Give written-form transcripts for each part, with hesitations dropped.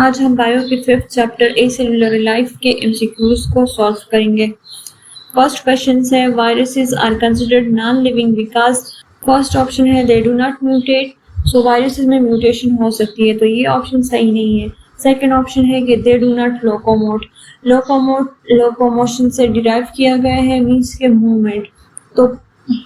आज हम बायो के 5th chapter A cellular life के एमसीक्यूज को सॉल्व करेंगे। फर्स्ट क्वेश्चन है viruses are considered non living because first option है they do not mutate, so viruses में म्यूटेशन हो सकती है, तो ये ऑप्शन सही नहीं है। सेकंड ऑप्शन है कि दे डू नॉट लोकोमोट, लोकोमोशन से डिराइव किया गया है मीन्स के मूवमेंट, तो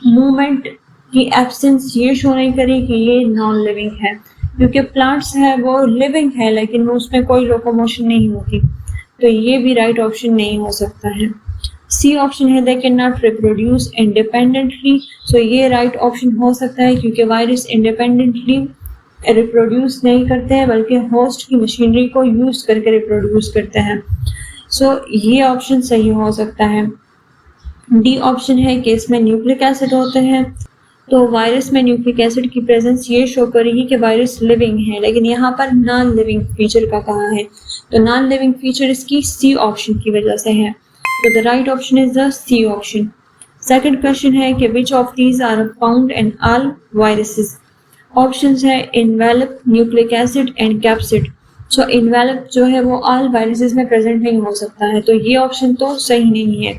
मूवमेंट की एब्सेंस ये शो नहीं करी कि ये नॉन लिविंग है, क्योंकि प्लांट्स है वो लिविंग है लेकिन उसमें कोई लोकोमोशन नहीं होती, तो ये भी राइट ऑप्शन नहीं हो सकता है। सी ऑप्शन है they can not reproduce independently, so ये राइट ऑप्शन हो सकता है क्योंकि वायरस इंडिपेंडेंटली रिप्रोड्यूस नहीं करते हैं बल्कि होस्ट की मशीनरी को यूज करके रिप्रोड्यूस करते हैं, सो ये ऑप्शन सही हो सकता है। डी ऑप्शन है कि इसमें न्यूक्लिक एसिड होते हैं, तो वायरस में न्यूक्लिक एसिड की प्रेजेंस ये शो करेगी कि वायरस लिविंग है, लेकिन यहाँ पर नॉन लिविंग फीचर का कहा है, तो नॉन लिविंग फीचर इसकी सी ऑप्शन की वजह से है, तो the right option is the C option. Second question है कि which of these are found in all viruses, options है envelope, nucleic acid and capsid, so envelope जो है वो ऑल वायरसेस में प्रेजेंट नहीं हो सकता है, तो ये ऑप्शन तो सही नहीं है।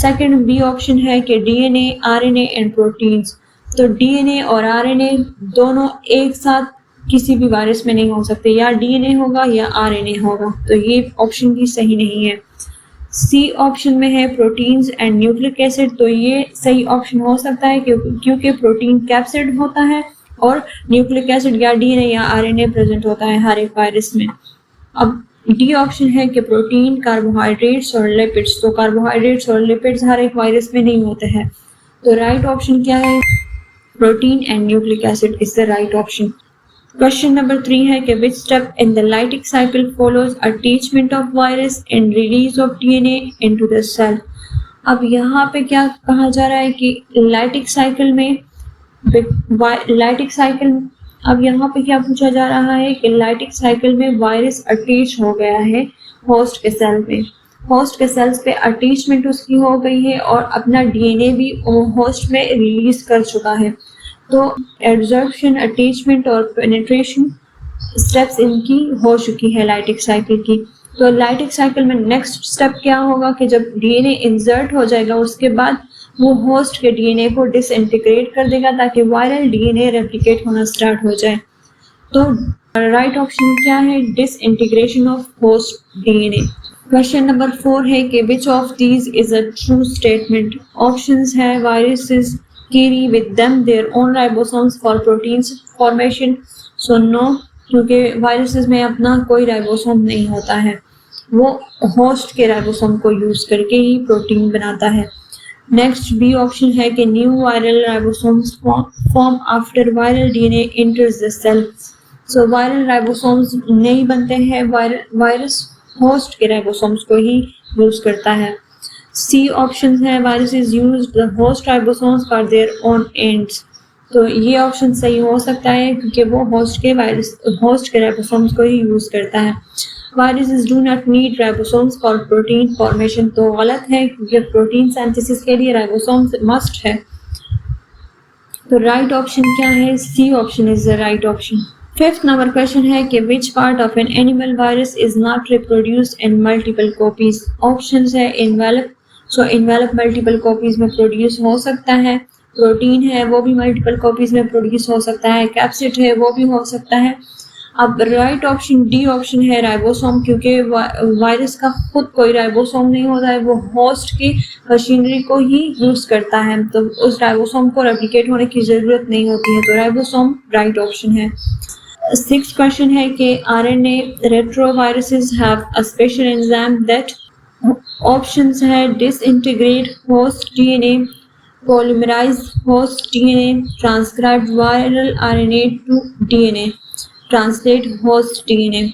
सेकंड बी ऑप्शन है कि डीएनए, आरएनए एंड प्रोटीन्स, तो डीएनए और आरएनए दोनों एक साथ किसी भी वायरस में नहीं हो सकते, या डीएनए होगा या आरएनए होगा, तो ये ऑप्शन भी सही नहीं है। सी ऑप्शन में है प्रोटीन्स एंड न्यूक्लिक एसिड, तो ये सही ऑप्शन हो सकता है क्योंकि प्रोटीन कैप्सिड होता है और न्यूक्लिक एसिड या डीएनए या आरएनए प्रेजेंट होता है हर एक वायरस में। अब डी ऑप्शन है कि प्रोटीन, कार्बोहाइड्रेट्स और लिपिड्स, तो कार्बोहाइड्रेट्स और लिपिड्स हर एक वायरस में नहीं होते हैं, तो राइट ऑप्शन क्या है, protein and nucleic acid is the right option. Question number 3 है कि which step in the lytic cycle follows attachment of virus and release of DNA into the cell. अब यहाँ पे क्या कहा जा रहा है कि लाइटिक साइकिल अब यहाँ पे क्या पूछा जा रहा है कि लाइटिक साइकिल में वायरस अटैच हो गया है होस्ट के सेल में, होस्ट के सेल्स पे अटैचमेंट उसकी हो गई है और अपना डीएनए भी होस्ट में रिलीज कर चुका है, तो एब्जॉर्प्शन, अटैचमेंट और पेनिट्रेशन स्टेप्स इनकी हो चुकी है लाइटिक साइकिल की। तो लाइटिक साइकिल में नेक्स्ट स्टेप क्या होगा कि जब डीएनए इंसर्ट हो जाएगा उसके बाद वो होस्ट के डीएनए को डिसइंटीग्रेट कर देगा ताकि वायरल डीएनए रेप्लिकेट होना स्टार्ट हो जाए, तो राइट ऑप्शन क्या है, disintegration of host DNA. Question number 4 है कि which of these is a true statement, options है viruses carry with them their own ribosomes for proteins formation, so no, क्योंकि वायरसेस में अपना कोई राइबोसोम नहीं होता है, वो होस्ट के राइबोसोम को यूज करके ही प्रोटीन बनाता है। नेक्स्ट बी ऑप्शन है कि new viral ribosomes form after viral DNA enters the cell, so viral ribosomes नहीं बनते हैं, वायरस होस्ट के राइबोसोम्स को ही यूज करता है। सी ऑप्शन है viruses use the host ribosomes for their own ends, तो ये ऑप्शन सही हो सकता है क्योंकि वो होस्ट के राइबोसोम्स को ही यूज करता है। Viruses do not need ribosomes for protein formation, तो गलत है क्योंकि प्रोटीन सिंथेसिस के लिए राइबोसोम्स मस्ट है, तो राइट ऑप्शन क्या है, C option is the right option. Fifth number question है कि which part of an animal virus is not reproduced in multiple copies, options है envelope, so envelope multiple copies में produce हो सकता है, प्रोटीन है वो भी मल्टीपल कॉपीज में प्रोड्यूस हो सकता है, कैप्सिड है वो भी हो सकता है। अब राइट ऑप्शन डी ऑप्शन है राइबोसोम, क्योंकि वायरस का खुद कोई राइबोसोम नहीं होता है, वो होस्ट की मशीनरी को ही यूज करता है, तो उस राइबोसोम को रेप्लिकेट होने की जरूरत नहीं होती है, तो राइबोसोम राइट ऑप्शन है। सिक्स्थ क्वेश्चन है कि RNA retroviruses have a special enzyme that, options है disintegrate host DNA, polymerize host DNA, transcribe viral RNA to DNA, translate host DNA.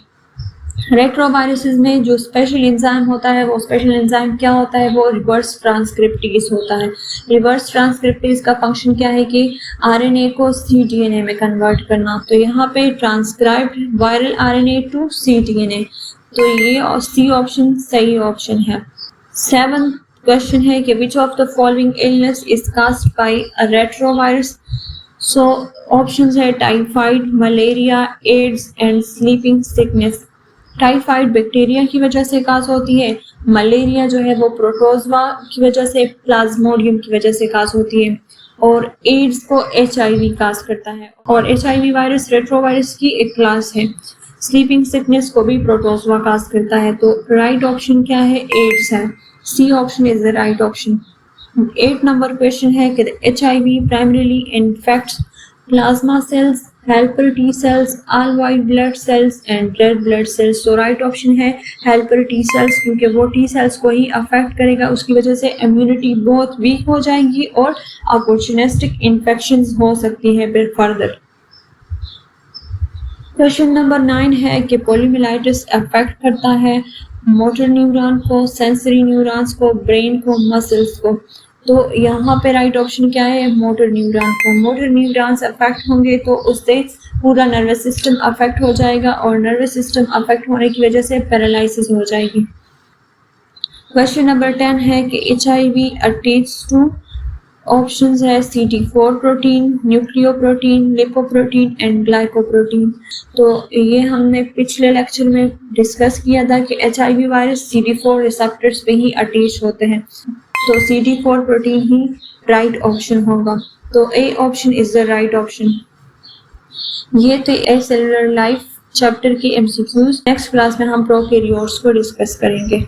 Retroviruses में जो स्पेशल एंजाइम होता है, वो स्पेशल एंजाइम क्या होता है, वो रिवर्स ट्रांसक्रिप्टेज होता है। रिवर्स ट्रांसक्रिप्टेज का फंक्शन क्या है कि आरएनए को cDNA में कन्वर्ट करना, तो यहाँ पे transcribed viral RNA to cDNA, तो ये सी ऑप्शन सही ऑप्शन है। 7th क्वेश्चन है कि which of the following illness is caused by a retrovirus, so options है typhoid, malaria, AIDS and sleeping sickness. Typhoid bacteria की वजह से काज होती है। मलेरिया जो है वो प्रोटोजवा की वजह से, प्लाज्मोडियम की वजह से काज होती है। और एड्स को HIV काज करता है। और HIV वायरस रेट्रोवायरस की एक क्लास है। स्लीपिंग सिकनेस को भी प्रोटोजवा काज करता है। तो राइट ऑप्शन क्या है? एड्स है। C option is the right option. 8 number question है कि HIV primarily infects plasma cells, helper T cells, all white blood cells and red blood cells. तो राइट ऑप्शन है हेल्पर टी सेल्स, क्योंकि वो T cells को ही affect करेगा। उसकी वजह से इम्यूनिटी बहुत वीक हो जाएगी और अपॉर्चुनिस्टिक इन्फेक्शंस हो सकती हैं फिर फर्दर। क्वेश्चन नंबर 9 है कि पोलीमिलाइटिस अफेक्ट करता है मोटर न्यूरॉन को, सेंसरी न्यूरॉन्स को, ब्रेन को, मसल्स को। तो यहाँ पे राइट ऑप्शन क्या है? मोटर न्यूरॉन को। मोटर न्यूरॉन्स अफेक्ट होंगे तो उससे पूरा नर्वस सिस्टम अफेक्ट हो जाएगा और नर्वस सिस्टम अफेक्ट होने की वजह से पैरालिसिस हो जाएगी। क्वेश्चन नंबर 10 है कि HIV अटैच टू, ऑप्शंस है CD4 protein, nucleoprotein, lipoprotein and glycoprotein. तो ये हमने पिछले लेक्चर में डिस्कस किया था कि HIV वायरस CD4 रिसेप्टर्स पे ही अटैच होते हैं। तो CD4 प्रोटीन ही राइट ऑप्शन होगा। तो A option is the right option. ये थे ए सेलुलर लाइफ चैप्टर के MCQs। नेक्स्ट क्लास में हम प्रोकैरियोट्स को डिस्कस करेंगे।